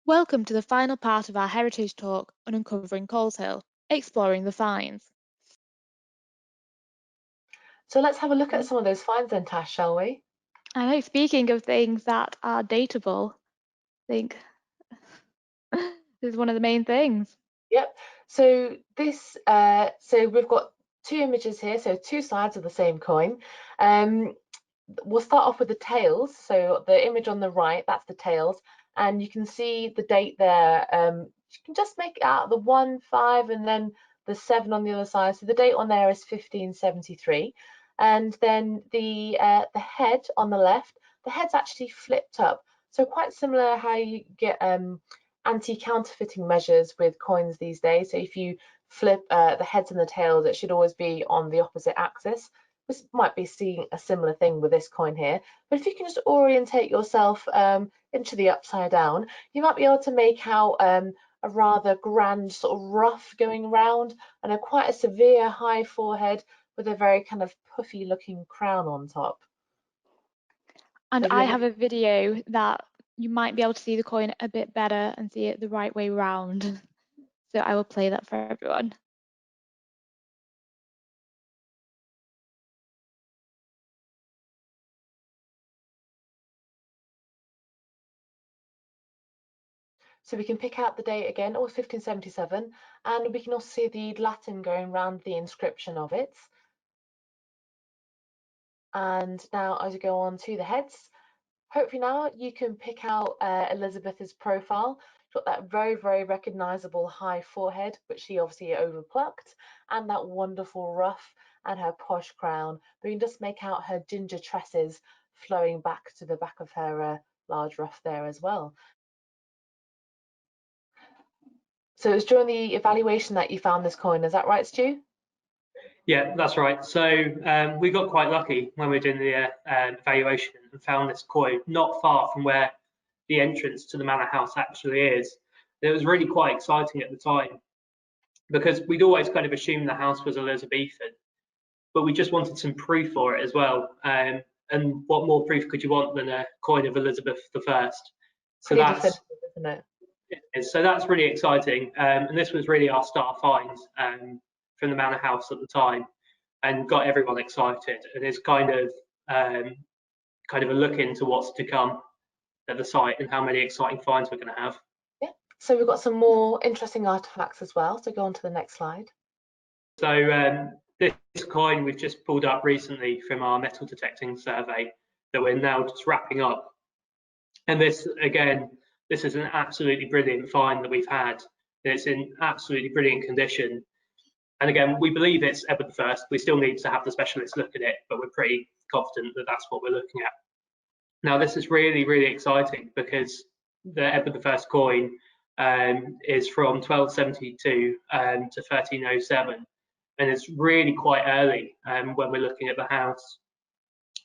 Welcome to the final part of our heritage talk on uncovering Coleshill, exploring the finds. So let's have a look at some of those finds then, Tash, shall we? I know, speaking of things that are dateable, I think this is one of the main things. Yep. So this, so we've got two images here, so two sides of the same coin. We'll start off with the tails. So the image on the right, that's the tails, and you can see the date there. You can just make it out the 1, 5, and then the 7 on the other side. So the date on there is 1573, and then the head on the left, the head's actually flipped up. So quite similar how you get anti-counterfeiting measures with coins these days. So if you flip the heads and the tails, it should always be on the opposite axis. This might be seeing a similar thing with this coin here, but if you can just orientate yourself into the upside down, you might be able to make out a rather grand sort of ruff going around and quite a severe high forehead with a very kind of puffy looking crown on top. And I have a video that you might be able to see the coin a bit better and see it the right way round. So I will play that for everyone. So we can pick out the date again, or 1577, and we can also see the Latin going around the inscription of it. And now as we go on to the heads, hopefully now you can pick out Elizabeth's profile. She's got that very, very recognisable high forehead, which she obviously overplucked, and that wonderful ruff and her posh crown. But you can just make out her ginger tresses flowing back to the back of her large ruff there as well. So it was during the evaluation that you found this coin, is that right, Stu? Yeah, that's right. So we got quite lucky when we were doing the evaluation and found this coin not far from where the entrance to the manor house actually is. It was really quite exciting at the time because we'd always kind of assumed the house was Elizabethan, but we just wanted some proof for it as well. And what more proof could you want than a coin of Elizabeth I? So that's, isn't it? So that's really exciting. And this was really our star find from the manor house at the time, and got everyone excited. And it's kind of a look into what's to come at the site and how many exciting finds we're going to have. Yeah. So we've got some more interesting artifacts as well. So go on to the next slide. So this coin we've just pulled up recently from our metal detecting survey that we're now just wrapping up. And this, again, this is an absolutely brilliant find that we've had. It's in absolutely brilliant condition. And again, we believe it's Edward I. We still need to have the specialists look at it, but we're pretty confident that that's what we're looking at. Now, this is really, really exciting because the Edward I coin is from 1272 to 1307, and it's really quite early when we're looking at the house.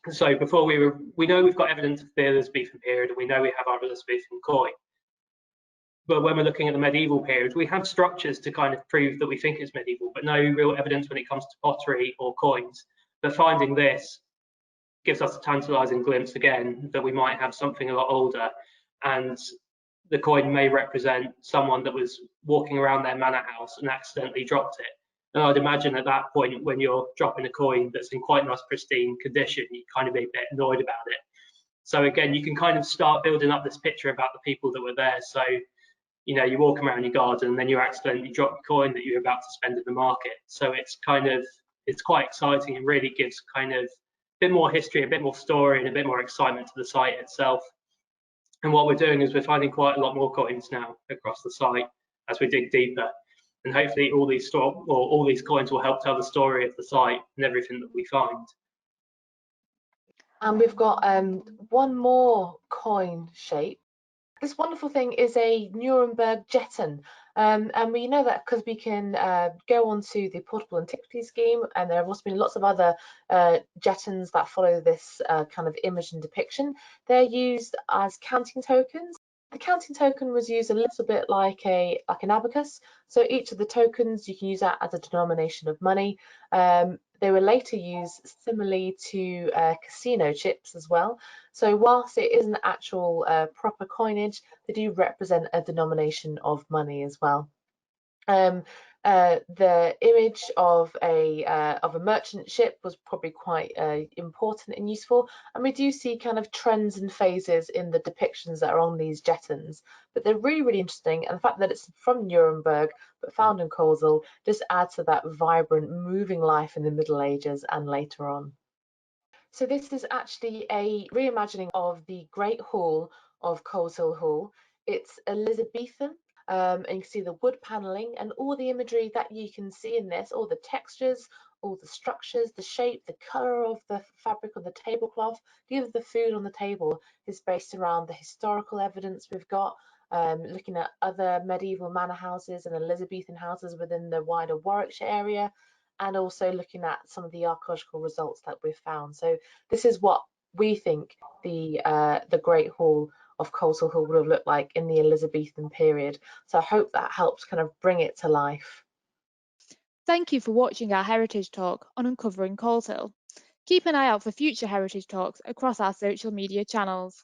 So before we know we've got evidence of the Elizabethan period, and we know we have our Elizabethan coin. But when we're looking at the medieval period, we have structures to kind of prove that we think it's medieval, but no real evidence when it comes to pottery or coins. But finding this gives us a tantalizing glimpse again that we might have something a lot older, and the coin may represent someone that was walking around their manor house and accidentally dropped it. And I'd imagine at that point, when you're dropping a coin that's in quite nice pristine condition, you kind of be a bit annoyed about it. So again, you can kind of start building up this picture about the people that were there. So, you know, you walk around your garden and then you accidentally drop a coin that you're about to spend in the market. So it's quite exciting and really gives kind of a bit more history, a bit more story, and a bit more excitement to the site itself. And what we're doing is we're finding quite a lot more coins now across the site as we dig deeper. And hopefully all these coins will help tell the story of the site and everything that we find. And we've got one more coin shape. This wonderful thing is a Nuremberg jetton, and we know that because we can go onto the portable antiquity scheme, and there have also been lots of other jettons that follow this kind of image and depiction. They're used as counting tokens. The counting token was used a little bit like an abacus. So each of the tokens, you can use that as a denomination of money. They were later used similarly to casino chips as well. So whilst it isn't actual proper coinage, they do represent a denomination of money as well. The image of a merchant ship was probably quite important and useful, and we do see kind of trends and phases in the depictions that are on these jettons, but they're really, really interesting, and the fact that it's from Nuremberg but found in Coleshill just adds to that vibrant, moving life in the Middle Ages and later on. So this is actually a reimagining of the Great Hall of Coleshill Hall. It's Elizabethan, and you can see the wood panelling and all the imagery that you can see in this, all the textures, all the structures, the shape, the colour of the fabric on the tablecloth, even the food on the table is based around the historical evidence we've got, looking at other medieval manor houses and Elizabethan houses within the wider Warwickshire area, and also looking at some of the archaeological results that we've found. So this is what we think the Great Hall of Coleshill Hall would have looked like in the Elizabethan period. So I hope that helps kind of bring it to life. Thank you for watching our Heritage Talk on Uncovering Coleshill. Keep an eye out for future Heritage Talks across our social media channels.